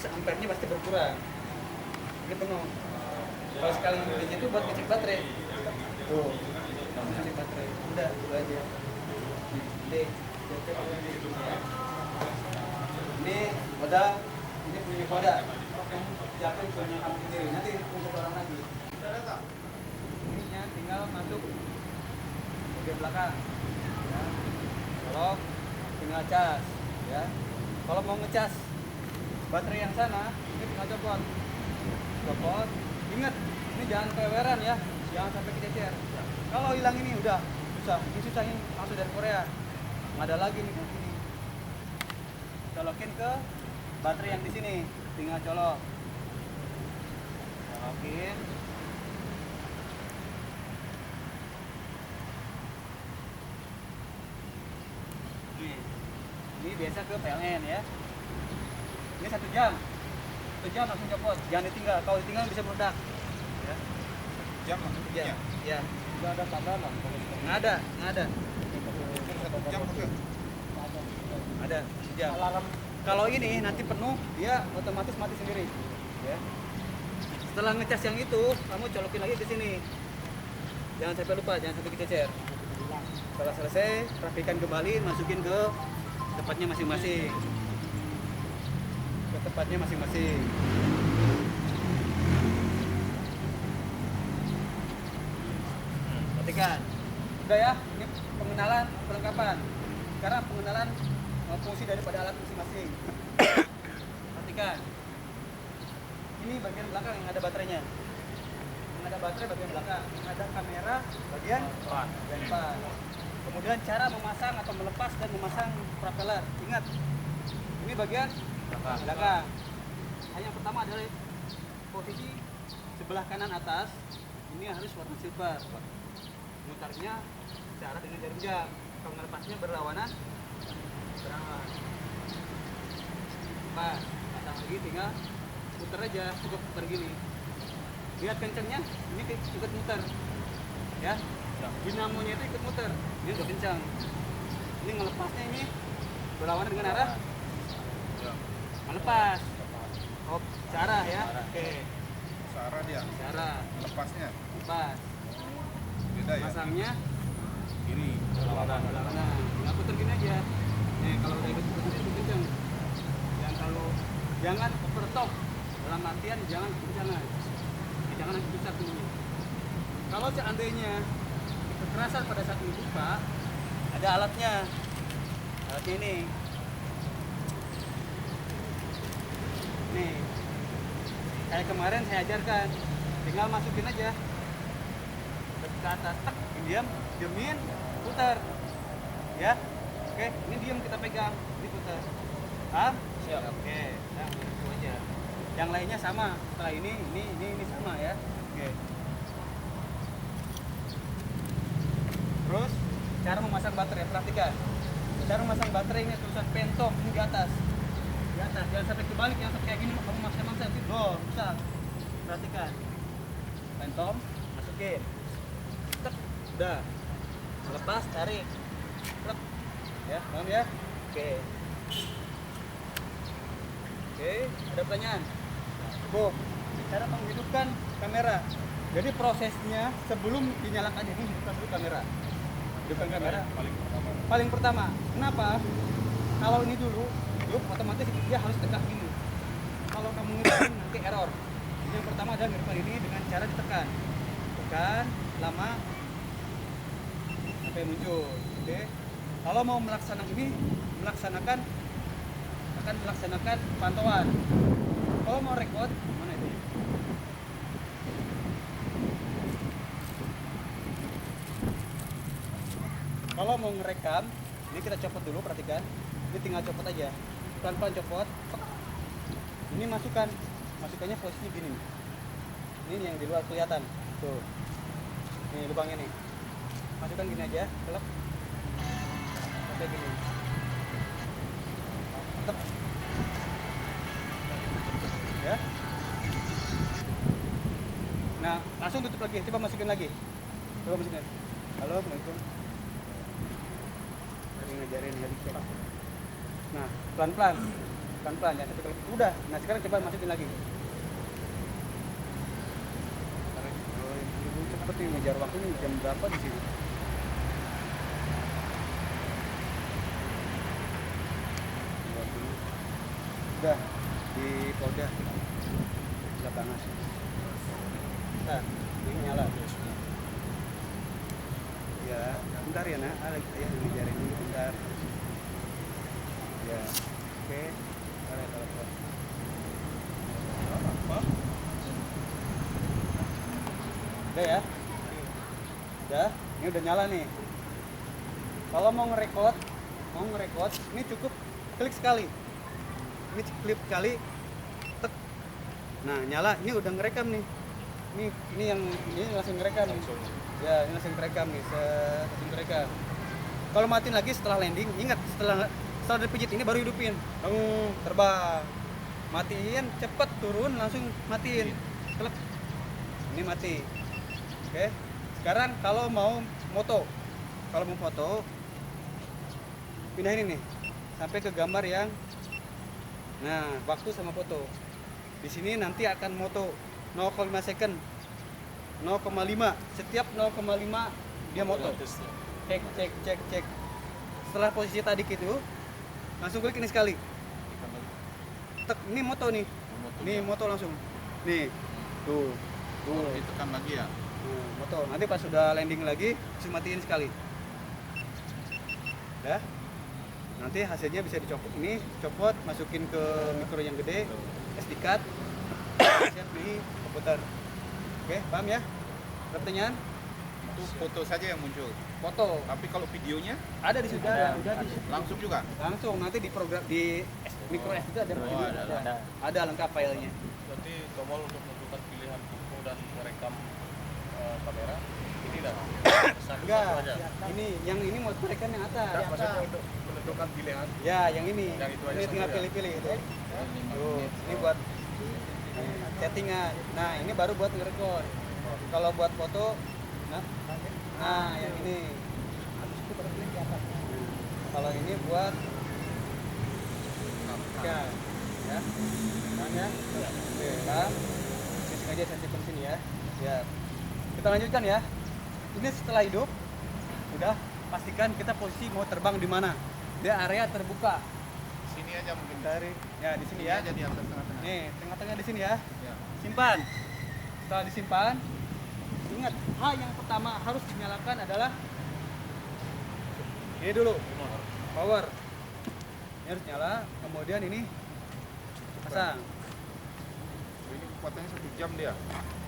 otomatis ampernya pasti berkurang. Ini penuh. Kalau sekali beli itu buat ngecek baterai. Tuh, ngecek baterai. Udah, itu aja. Ini udah, ini punya koda. Jatuh punya kamu sendiri. Nanti untuk orang lagi. Ini tinggal masuk bagian belakang. Ya. Kalau tinggal cas, ya. Kalau mau ngecas baterai yang sana, ini tinggal copot. Ingat, ini jangan keweran ya, jangan sampai kececer. Kalau hilang ini udah susah, ini susah ini langsung dari Korea. Nggak ada lagi nih ini. Colokin ke baterai yang di sini, tinggal colokin. Ini biasa ke PLN ya. Ini 1 jam. 1 jam langsung copot, jangan ditinggal. Kalau ditinggal bisa meledak. Ya. Jam langsung Ya. Ya. Nggak ada tambahan. Nggak ada. 1 jam oke. Ada 1 jam. Alarm. Kalau ini nanti penuh, dia otomatis mati sendiri. Ya. Setelah ngecas yang itu, kamu colokin lagi ke sini. Jangan sampai lupa, jangan sampai kececer. Setelah selesai, rapikan kembali, masukin ke tempatnya masing-masing. Ke tempatnya masing-masing. Perhatikan. Udah ya, ini pengenalan perlengkapan. Sekarang pengenalan fungsi daripada alat masing-masing. Perhatikan. Ini bagian belakang yang ada baterainya. Yang ada baterai bagian belakang, yang ada kamera bagian depan. Kemudian cara memasang atau melepas dan memasang propeller. Ingat, ini bagian belakang. Yang pertama adalah posisi sebelah kanan atas. Ini harus warna silver. Mutarnya secara dengan jarum jam. Kalau melepasnya berlawanan, pas pasang lagi tinggal putar aja, cukup putar gini. Lihat kencangnya, ini ikut muter, ya. Dinamonya itu ikut muter, ini udah kencang. Ini ngelepasnya ini berlawanan dengan arah melepas. Oh, cara ya. Oke. Cara dia. Cara Lepasnya. lepas. Beda ya. Pasangnya Kiri. berlawanan. Tinggal putar gini aja. Nih kalau udah ikut putar itu kencang. Jangan overtop. Dalam artian jangan kekencangan. Jangan nanti besar tingginya. Kalau seandainya kekerasan pada saat dibuka, ada alatnya. Alatnya ini. Nih. Kayak kemarin saya ajarkan. Tinggal masukin aja. Ke atas, tak, diam, diemin, putar. Ya. Oke, ini diam kita pegang, ini putar. Paham? Siap. Oke, nah itu aja. Yang lainnya sama. Setelah ini sama ya. Oke. Terus cara memasang baterai, perhatikan. Cara memasang baterai ini tulisan pentom ini di atas. Di atas, jangan sampai kebalik, jangan sampai kayak gini kamu maksa-maksa nanti rusak. Perhatikan. Pentom, masukin. Tek, udah. Lepas, tarik. Plek. Ya, paham ya? Oke. Oke, ada pertanyaan? Bu, cara menghidupkan kamera. Jadi prosesnya sebelum dinyalakan ini hidupkan dulu kamera. Hidupkan kamera paling pertama. Kenapa? Kalau ini dulu hidup, otomatis dia harus tegak gini. Kalau kamu ngidupin nanti error. Jadi yang pertama adalah ngidupkan ini dengan cara ditekan. Tekan lama sampai muncul. Oke. Kalau mau melaksanakan pantauan. Kalau mau record, mana itu? Kalau mau ngerekam, ini kita copot dulu, perhatikan. Ini tinggal copot aja. Pelan-pelan copot. Ini masukannya posisinya gini. Ini yang di luar kelihatan. Tuh. Ini lubangnya nih. Masukkan gini aja, kelep. Sampai gini. Mantap. Ya. Nah, langsung tutup lagi. Coba masukin lagi. Coba masukin. Halo, Assalamualaikum. Tadi ngajarin hari cepat. Nah, pelan-pelan. pelan-pelan ya, sampai udah. Nah sekarang coba masukin lagi. Cepet nih ngejar waktu nih, jam berapa di sini? Udah di Polda lapangan. Nah, ini nyala. Ya, bentar ya nak. Ya ngejarin dulu bentar. Ya, oke. Bentar ya telepon. Udah ya? Udah, ini udah nyala nih. Kalau mau ngerekod, ini cukup klik sekali. Ini klik sekali, tek. Nah nyala, ini udah ngerekam nih. Ini yang ini langsung ngerekam nih. Ya, ini langsung ngerekam nih, langsung ngerekam. Kalau matiin lagi setelah landing, ingat setelah dipijit ini baru hidupin. Terbang. Matiin, cepet turun langsung matiin. Klek. Ini mati. Oke. Sekarang kalau mau foto, pindahin ini sampai ke gambar yang, nah waktu sama foto. Di sini nanti akan moto 0,5 second, 0,5 setiap 0,5 dia moto. Cek. Setelah posisi tadi gitu, langsung klik ini sekali. Tek, ini moto nih. Nih moto langsung. Nih, tuh. Ditekan lagi ya. Moto. Nanti pas sudah landing lagi, langsung matiin sekali. Ya. Nanti hasilnya bisa dicopot. Ini copot, masukin ke mikro yang gede, SD card, siap di komputer. Oke, paham ya? Pertanyaan? Itu foto saja yang muncul. Foto. Tapi kalau videonya Ada di situ. Udah di situ. langsung juga. Langsung nanti di program di mikro SD ada video. Ada lengkap filenya. Berarti tombol untuk menentukan pilihan foto dan merekam kamera ini dah Enggak. Ini yang ini mau merekam yang atas. maksudnya untuk menentukan pilihan Ya, yang ini. Yang itu aja Ini tinggal satu ya? pilih-pilih itu. Tuh, ini buat settingan. Nah, ini baru buat ngerekord. Kalau buat foto, nah yang ini. Kalau ini buat ya, paham ya? Oke, paham? Setting aja sensitif sini ya. Ya. Kita lanjutkan ya. Ini setelah hidup, udah pastikan kita posisi mau terbang di mana. Dia area terbuka. Sini aja mungkin. Dari ya di sini ya. Aja di atas tengah-tengah. Nih, tengah-tengah di sini ya. Ya. Simpan. Setelah disimpan, ingat hal yang pertama harus dinyalakan adalah ini dulu, power. Ini harus nyala, kemudian ini pasang. Ini kekuatannya 1 jam dia.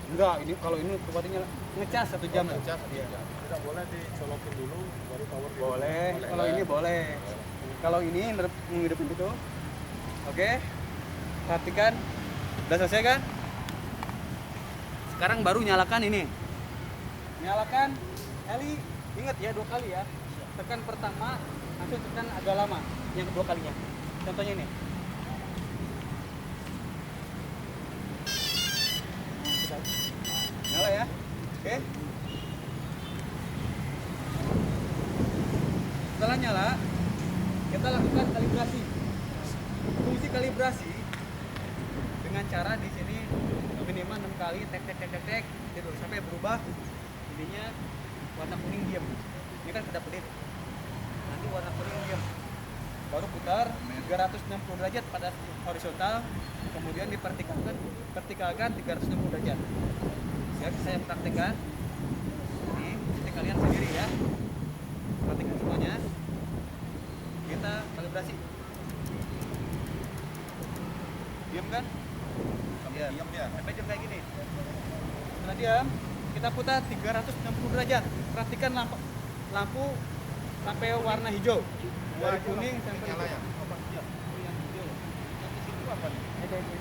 Enggak, ini kalau ini kekuatannya ngecas 1 jam. Ngecas 1 jam. tidak boleh dicolokin dulu baru power gitu. Boleh, kalau ini boleh. Kalau ini menghidupin itu. Oke. Perhatikan. Udah selesai kan? Sekarang baru nyalakan ini. Nyalakan heli, ingat ya 2 kali ya. Tekan pertama, langsung tekan agak lama. Yang kedua kalinya. Contohnya ini. Nyala ya. Oke. Setelah nyala, kita lakukan kalibrasi. Fungsi kalibrasi dengan cara di sini minimal 6 kali tek gitu sampai berubah ininya warna kuning diam. Ini kan kedap pedit. Nanti warna kuning diam. Baru putar 360 derajat pada horizontal, kemudian vertikalkan 360 derajat. Siap, saya praktekkan. Ini nanti kalian sendiri ya. Praktekkan semuanya. Kita kalibrasi. Diam kan? Sampai diam dia. Sampai jam kayak gini. Setelah diam, kita putar 360 derajat. Perhatikan lampu sampai warna hijau. Dari kuning sampai Nyala ya.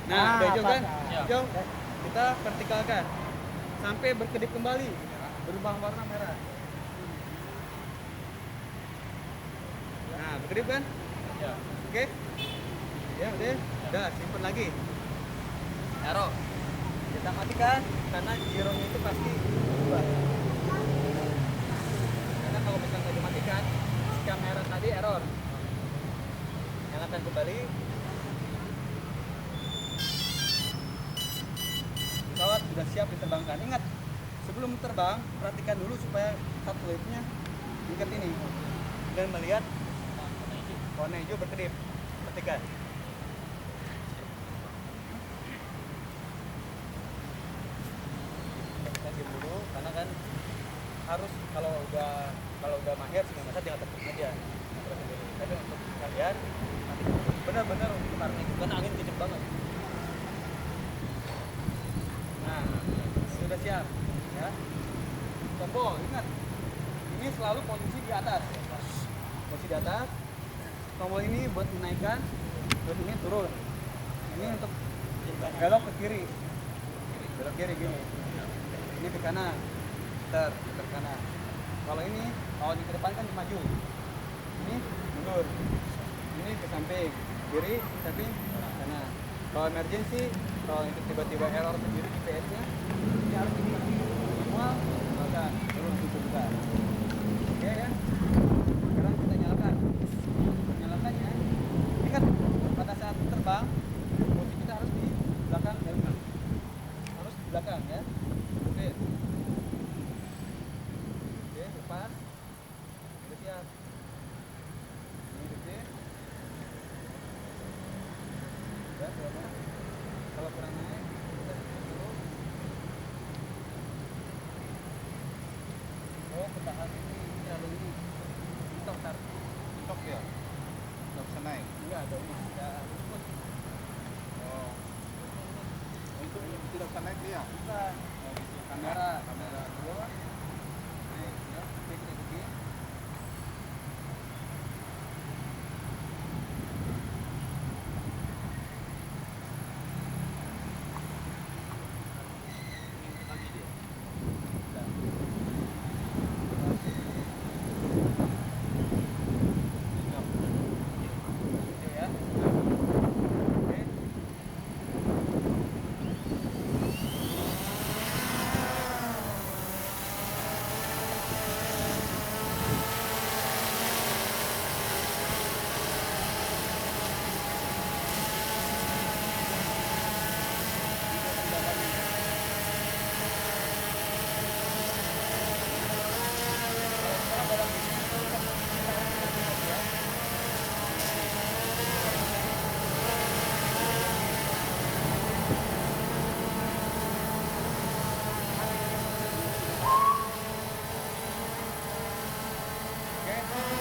Nah, udah hijau kan? Hijau. Kita vertikalkan sampai berkedip kembali, berubah warna merah. Nah, berkedip kan? Ya. Oke. Ya, udah simpen lagi. Taruh. Kita matikan karena gironya itu pasti berubah. Karena kalau misalnya nggak dimatikan, kamera tadi error. Nyalakan kembali. sudah siap diterbangkan. Ingat, sebelum terbang perhatikan dulu supaya satelitnya dekat ini dan melihat warna hijau berkedip. Perhatikan. Kita diam dulu karena kan harus kalau udah mahir sehingga masa tinggal terbang aja. Tapi untuk kalian nanti benar-benar untuk karena itu karena angin kenceng banget. Nah, sudah siap ya. Tombol, ingat. Ini selalu posisi di atas. Posisi di atas. Tombol ini buat menaikkan, buat ini turun. Ini untuk belok ke kiri. Belok kiri gini. Ini ke kanan. Putar kanan. Kalau ini awalnya ke depan kan maju. Ini mundur. Ini ke samping. Kiri, samping, kanan. Kalau emergency, kalau itu tiba-tiba error sendiri GPS-nya, ini harus dibuka semua, nyalakan, baru langsung terbuka. Oke ya. Sekarang kita nyalakan. Nyalakannya, ingat pada saat terbang, posisi kita harus di belakang helm. Harus di belakang ya. Oke. Oke, lepas. Sudah siap. Ini gede. Ya, berapa? Kalau kurang naik, kita tutup dulu. Oh, ketahan ini terlalu ini. Stop, tar. Stop ya? Nggak bisa naik. Enggak ada ini. Ya, ikut. Oh. Itu tidak bisa naik dia. Bisa. Oh, gitu. Kamera dulu. Naik, ya. Oke, kita ikutin. Oke ya. Oke.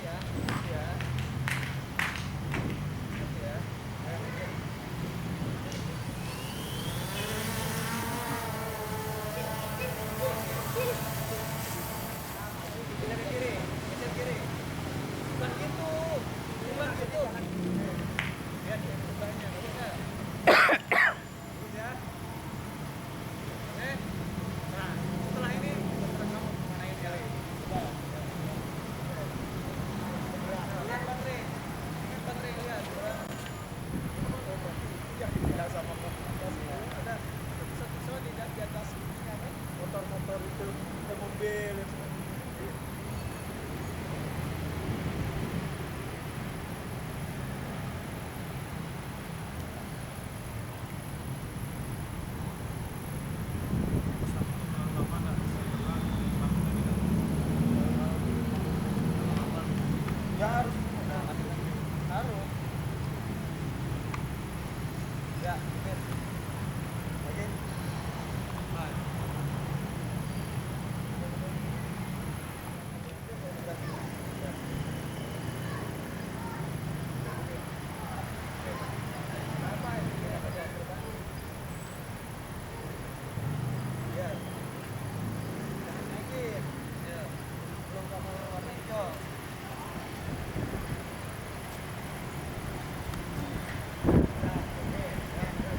Ya, jadi lihat. Ini ya, ini ya. Ini ya. Geser ke kiri, geser kiri. Bukan gitu, bukan gitu. Lihat ya, bukanya, bisa. Terus ya. Oke. Nah, setelah ini terserah kamu manain kali. Lihat baterai, ingat baterai lihat. Ya, tidak sama ada pesawat di atas motor-motor itu, ada mobil. Ya harus, harus. Ya, benar. Oke. Nah. Apa ini? Ada terbang. Ya. Jangan naikin. Ya. Belum kamu warna hijau. Nah, oke. Nah,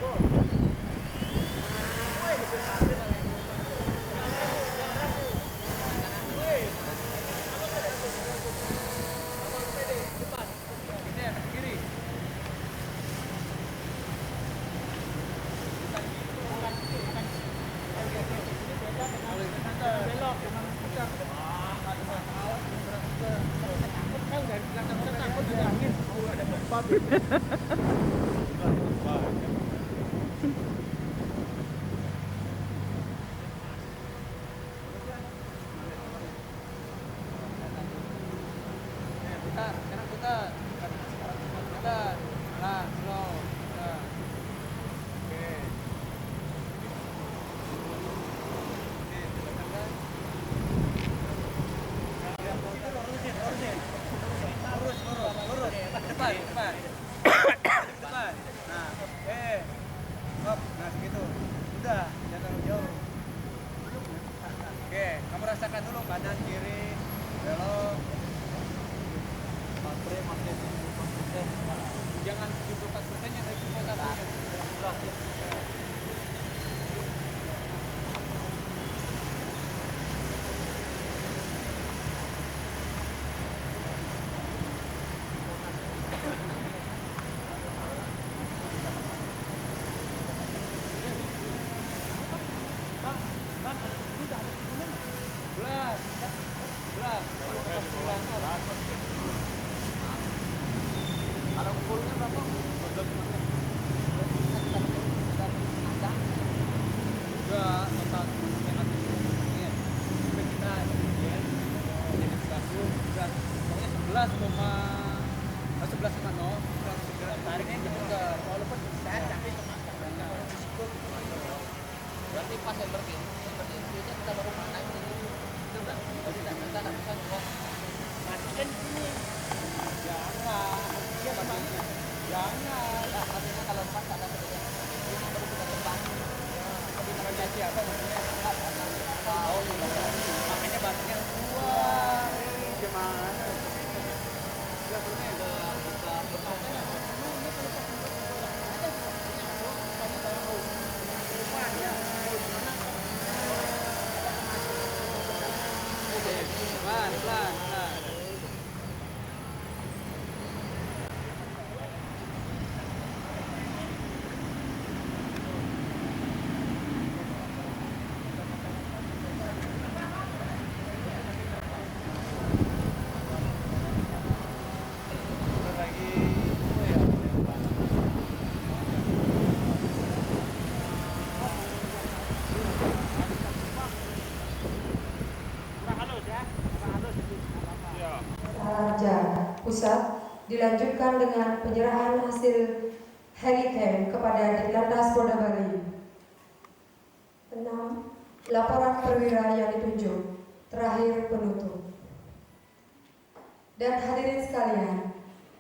emergency aja kita baru naik ini. Itu udah kita nggak bisa nyolong. Matikan sini. Jangan. Dia bagaimana? Jangan. Nah, artinya kalau pas ada kejadian ini baru kita terbang. Tapi emergency apa maksudnya? Oh, Makanya baterainya keluar. Gimana? Enggak punya. Pelan, pelan, pelan. Raja Pusat dilanjutkan dengan penyerahan hasil Helicam kepada Ditlantas Polda Bali. 6. Laporan perwira yang ditunjuk. Terakhir penutup. Dan hadirin sekalian,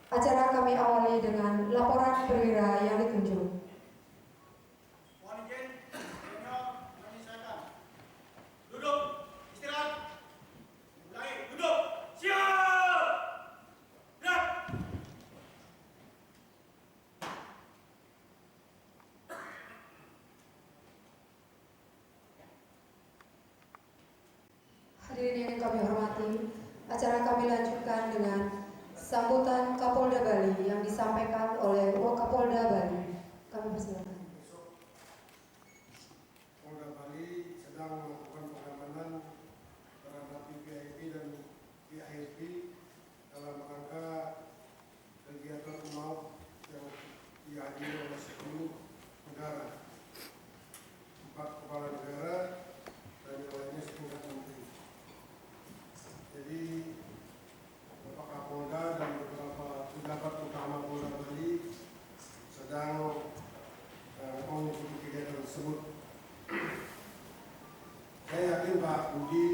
acara kami awali dengan laporan perwira yang ditunjuk. Mohon izin, senior menyisakan. Duduk, istirahat. Mulai, duduk. Siap! Gerak! Hadirin yang kami hormati, acara kami lanjutkan dengan sambutan Kapolda Bali yang disampaikan oleh Wakapolda Bali. Kami persilakan. Polda Bali sedang melakukan pengamanan terhadap VIP dan VIP dalam rangka kegiatan umum yang dihadiri oleh 10 negara, 4 kepala negara dan yang lainnya setingkat menteri. Jadi Bapak Kapolda dan beberapa pejabat utama Polda Bali sedang mengikuti kegiatan tersebut. Saya yakin Pak Budi,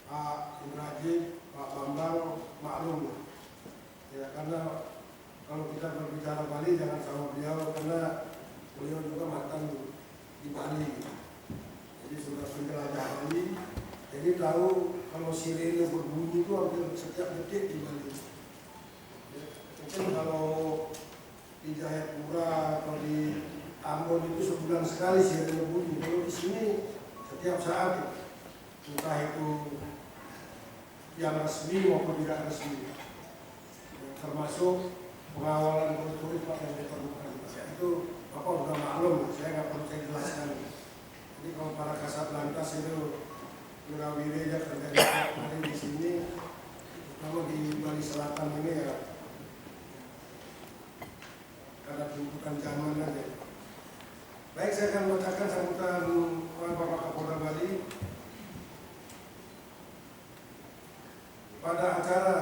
Pak Indrajit, Pak Bambang maklum ya, karena kalau kita berbicara Bali jangan sama beliau karena beliau juga mantan di Bali, jadi sudah penjelajah Bali, jadi tahu kalau sirene berbunyi itu hampir setiap detik di Bali ya, mungkin kalau di Jayapura atau di Ambon itu sebulan sekali sirene bunyi. Kalau di sini setiap saat, entah itu yang resmi maupun tidak resmi, ya, termasuk pengawalan turis Pak yang diperlukan. Itu Bapak sudah maklum, saya nggak perlu saya jelaskan. Jadi kalau para kasat lantas itu Wirawiri aja terjadi di sini, kalau di Bali Selatan ini ya karena tuntutan zaman aja. Baik, saya akan bacakan sambutan oleh Bapak Kapolda Bali pada acara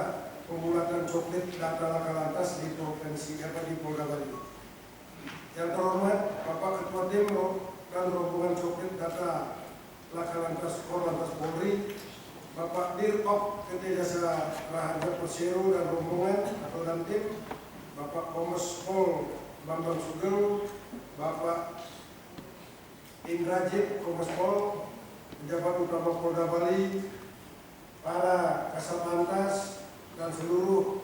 pembulatan coklit data laka lantas di provinsi di Polda Bali. Yang terhormat Bapak Ketua Tim dan rombongan coklit data laka lantas Korlantas Polri, Bapak Dirop PT Jasa Raharja Persero dan rombongan atau dan tim, Bapak Komes Pol Bambang Sugeng, Bapak Indrajit Komes Pol, pejabat utama Polda Bali, para kasat lantas dan seluruh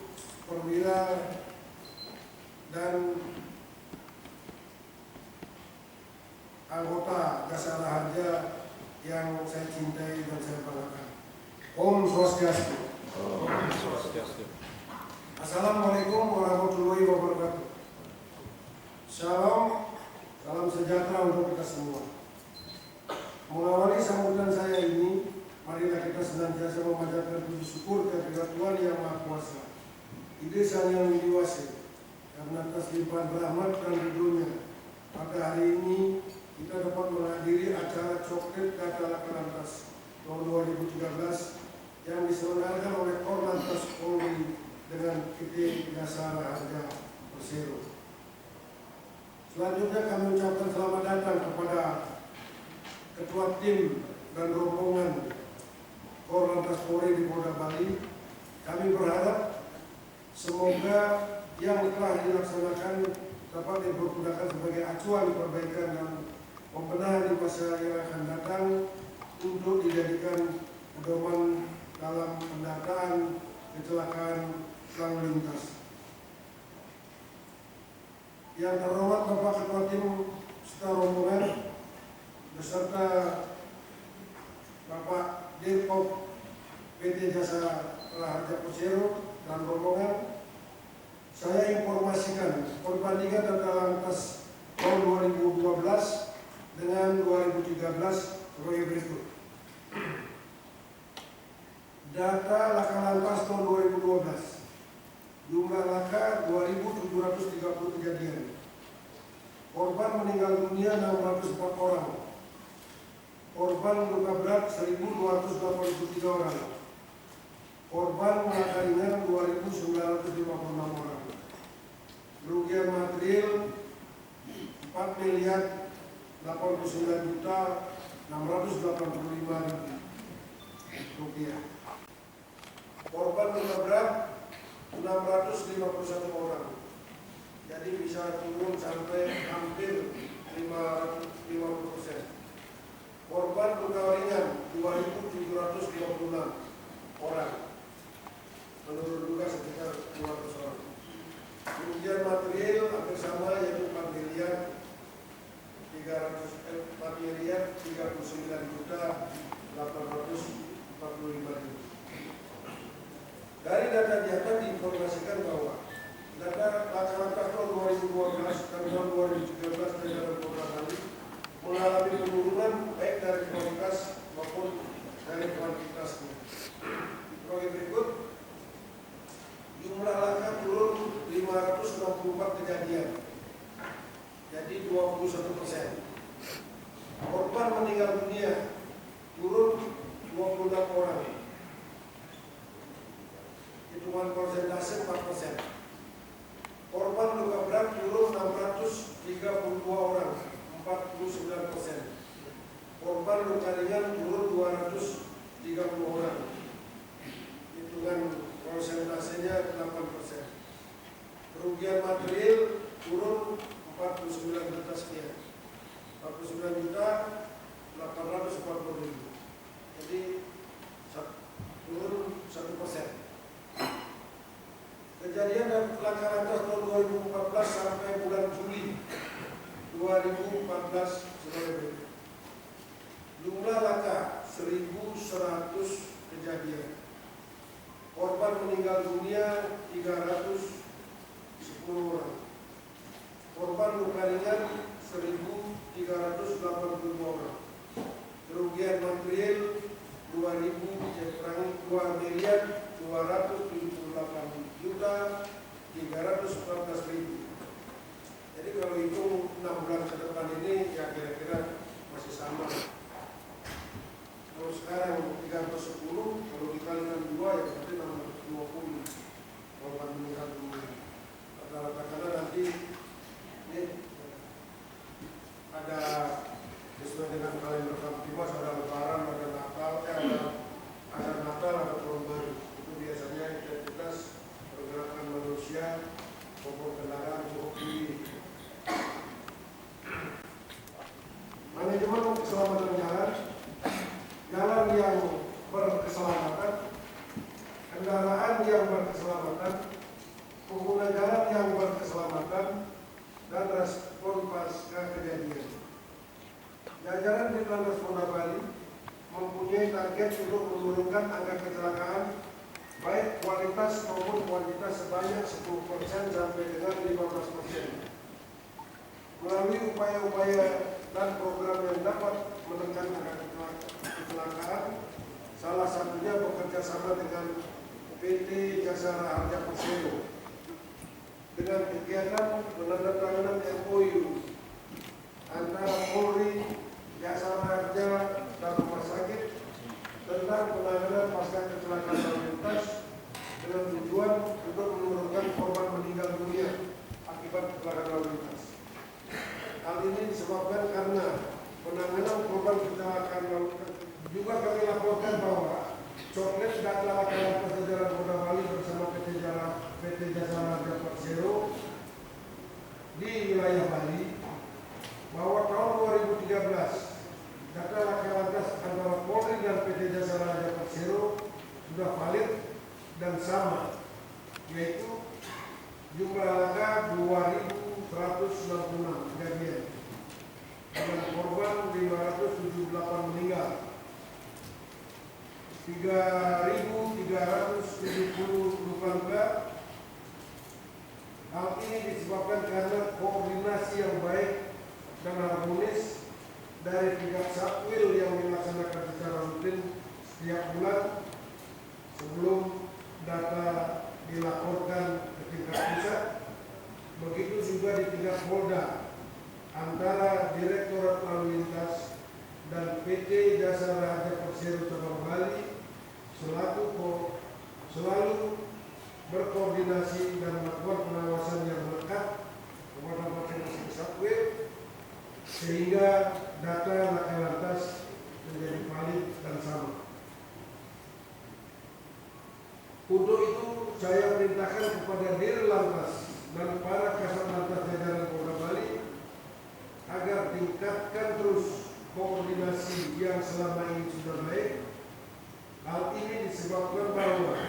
perwira dan anggota Jasa Raharja yang saya cintai dan saya banggakan. Om Swastiastu. Assalamualaikum warahmatullahi wabarakatuh. Shalom, salam sejahtera untuk kita semua. Mengawali sambutan saya ini, marilah kita senantiasa memanjatkan puji syukur kepada Tuhan Yang Maha Kuasa, Ide Sang Yang Widiwasa, karena atas limpahan rahmat dan ridhonya pada hari ini kita dapat menghadiri acara Coklit Data Laka Lantas tahun 2013 yang diselenggarakan oleh Korlantas Polri dengan PT Jasa Raharja Persero. Selanjutnya kami ucapkan selamat datang kepada Ketua Tim dan rombongan Korlantas Polri di Polda Bali. Kami berharap semoga yang telah dilaksanakan dapat dipergunakan sebagai acuan perbaikan dan pembenahan di masa yang akan datang untuk dijadikan pedoman dalam pendataan kecelakaan lalu lintas. Yang terhormat Bapak Ketua Tim serta rombongan beserta Bapak Dirkop PT Jasa Raharja Persero dan rombongan, saya informasikan perbandingan data lantas tahun 2012 dengan 2013 sebagai berikut. Data laka lantas tahun 2012. Jumlah laka 2.730 kejadian. Korban meninggal dunia 604 orang. Korban luka berat 1.283 orang. Korban luka ringan 2.956 orang. Kerugian material 4.089.685.000 rupiah. Korban luka berat 651 orang. Jadi bisa turun sampai hampir 50%. Korban luka ringan 2.756 orang. Menurut duga sekitar 200 orang. Kerugian material hampir sama, yaitu 4.039.845.000. Dari data di atas diinformasikan bahwa data laka-lantas tahun 2012 dan tahun 2013 jajaran Polda Bali mengalami penurunan baik dari kualitas maupun dari kuantitasnya. Sebagai berikut, jumlah laka turun 564 kejadian, jadi 21%. Korban meninggal dunia turun 26 orang. Hitungan persentase 4%. Korban luka berat turun 632 orang, 49%. Korban luka ringan turun 230 orang. Hitungan persentasenya 8%. Kerugian material turun 49 juta sekian. 49.840.000. Jadi turun 1%. Kejadian dan laka lantas tahun 2014 sampai bulan Juli 2014 sebagai berikut. Jumlah laka 1.100 kejadian. Korban meninggal dunia 310 orang. Korban luka ringan 1.382 orang. Kerugian material 2.278.314.000. Jadi kalau hitung 6 bulan ke depan ini ya kira-kira masih sama. Kalau sekarang 310, kalau dikalikan 2 ya berarti 620 korban meninggal dunia. Rata-rata karena nanti ini ada sesuai dengan kalender Kamtimas, ada Lebaran, ada Natal, ada Natal, ada Tahun Baru. Itu biasanya intensitas pergerakan manusia maupun kendaraan cukup tinggi. Manajemen keselamatan jalan, jalan yang berkeselamatan, kendaraan yang berkeselamatan, pengguna jalan yang berkeselamatan, dan respon pasca kejadian. Jajaran di Lantas Polda Bali mempunyai target untuk menurunkan angka kecelakaan baik kualitas maupun kuantitas sebanyak 10% sampai dengan 15%. Melalui upaya-upaya dan program yang dapat menekan angka kecelakaan, salah satunya bekerja sama dengan PT Jasa Raharja Persero dengan kegiatan penandatanganan MOU antara Polri, Jasa Raharja, dan Rumah Sakit tentang penanganan pasca kecelakaan lalu lintas dengan tujuan untuk menurunkan korban meninggal dunia akibat kecelakaan lalu lintas. disebabkan karena penanganan korban kecelakaan lalu lintas. Juga kami laporkan bahwa Coklet data laka-lantas jajaran Polda Bali bersama PT Jasa Marga Persero di wilayah Bali bahwa tahun 2013 data laka-lantas antara Polri dan PT Jasa Marga Persero sudah valid dan sama, yaitu jumlah laka 2.166 kejadian dengan korban 578 meninggal, 3.370 luka luka. Hal ini disebabkan karena koordinasi yang baik dan harmonis dari tingkat Satwil yang dilaksanakan secara rutin setiap bulan sebelum data dilaporkan ke tingkat pusat. Begitu juga di tingkat Polda antara Direktorat Lalu Lintas dan PT Jasa Marga Persero Cabang Bali selalu berkoordinasi dan melakukan pengawasan yang melekat kepada masing-masing Satwil sehingga data laka lantas menjadi valid dan sama. Untuk itu saya perintahkan kepada Dirlantas dan para Kasat Lantas jajaran Polda Bali agar tingkatkan terus koordinasi yang selama ini sudah baik. Hal ini disebabkan bahwa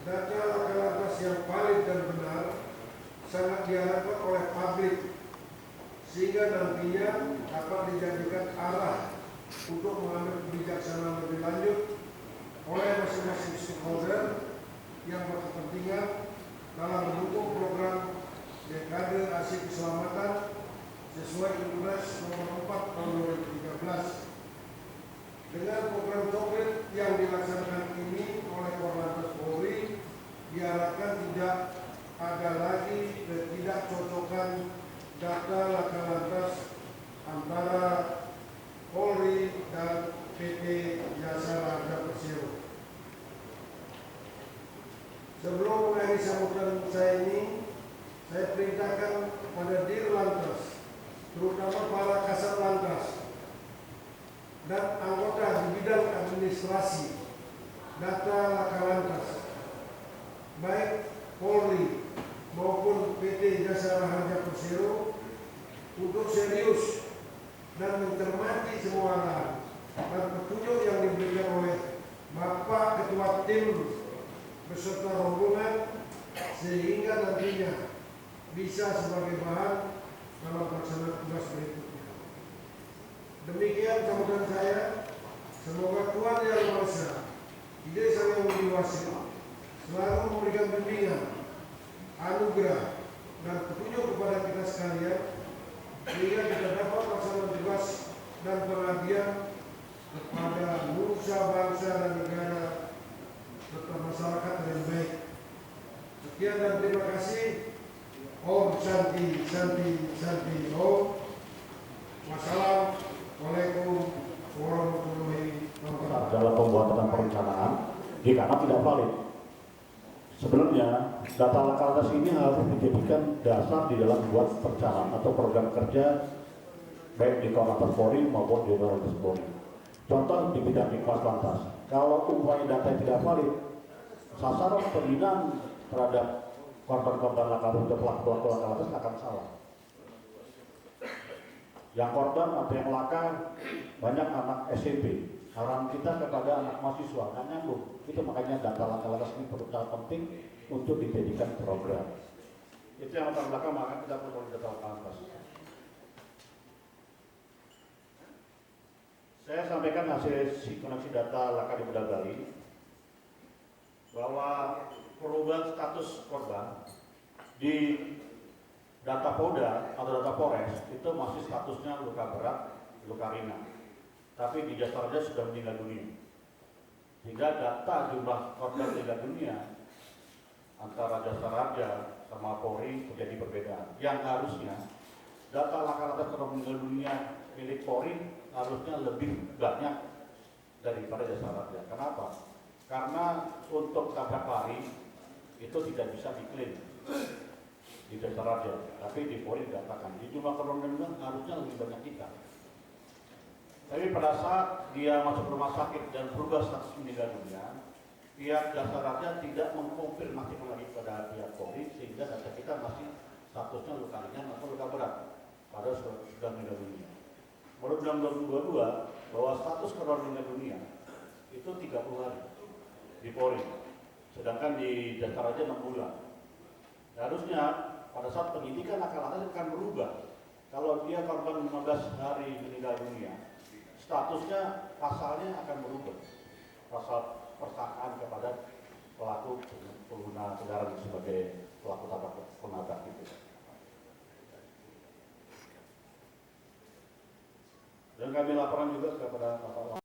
data laka lantas yang valid dan benar sangat diharapkan oleh publik, sehingga nantinya dapat dijadikan arah untuk mengambil kebijaksanaan lebih lanjut oleh masing-masing stakeholder yang berkepentingan dalam mendukung program Dekade Aksi Keselamatan sesuai Impres nomor 4 tahun 2013. Dengan program Coklet yang dilaksanakan ini oleh Korlantas Polri, diharapkan tidak ada lagi ketidakcocokan data laka lantas antara Polri dan PT Jasa Marga Persero. Sebelum mengakhiri sambutan saya ini, saya perintahkan kepada Dirlantas, terutama para Kasat Lantas dan anggota di bidang administrasi data laka lantas, baik Polri maupun PT Jasa Marga Persero, untuk serius dan mencermati semua arahan dan petunjuk yang diberikan oleh Bapak Ketua Tim beserta rombongan, sehingga nantinya bisa sebagai bahan dalam pelaksanaan tugas berikutnya. Demikian sambutan saya. Semoga Tuhan Yang Maha Esa, Ide Sang Yang Widi Wasil, selalu memberikan bimbingan, anugerah dan petunjuk kepada kita sekalian, sehingga kita dapat melaksanakan tugas dan pengabdian kepada nusa, bangsa dan negara serta masyarakat yang baik. Sekian dan terima kasih. Om Santi Santi Santi Om. Wassalamualaikum warahmatullahi wabarakatuh. Dalam pembuatan perencanaan dikarenakan tidak valid. Sebenarnya data laka lantas ini harus dijadikan dasar di dalam buat perencanaan atau program kerja baik di Korlantas Polri maupun di Korlantas Polri. Contoh di bidang Diklas Lantas, kalau umpamanya data tidak valid, sasaran pembinaan terhadap korban-korban laka lantas, pelaku-pelaku laka lantas akan salah. Yang korban atau yang laka banyak anak SMP. Arahan kita kepada anak mahasiswa nggak nyambung. Itu makanya data laka lantas ini sangat penting untuk dijadikan program. Itu yang latar belakang maka kita perlu data laka lantas. Saya sampaikan hasil koneksi data laka di Polda Bali bahwa perubahan status korban di data Polda atau data Polres itu masih statusnya luka berat, luka ringan. Tapi di Jasa Raja sudah meninggal dunia. Sehingga data jumlah korban meninggal dunia antara Jasa Raja sama Polri terjadi perbedaan. Yang harusnya data laka lantas korban meninggal dunia milik Polri harusnya lebih banyak daripada Jasa Raja. Kenapa? Karena untuk tabrak lari itu tidak bisa diklaim. di Desa Raja, tapi di Polri dikatakan di jumlah korban meninggal harusnya lebih banyak kita. Tapi pada saat dia masuk rumah sakit dan berubah status meninggal dunia, pihak Jasa Raja tidak mengkonfirmasi lagi pada pihak Polri sehingga data kita masih statusnya luka ringan atau luka berat, padahal sudah meninggal dunia. Menurut Undang-Undang 22 bahwa status korban meninggal dunia itu 30 hari di Polri, sedangkan di Jasa Raja 6 bulan. Harusnya pada saat penyidikan akan berubah. Kalau dia korban 15 hari meninggal dunia, statusnya pasalnya akan berubah. Pasal persangkaan kepada pelaku pengguna kendaraan sebagai pelaku penabrak itu. Dan kami laporan juga kepada Bapak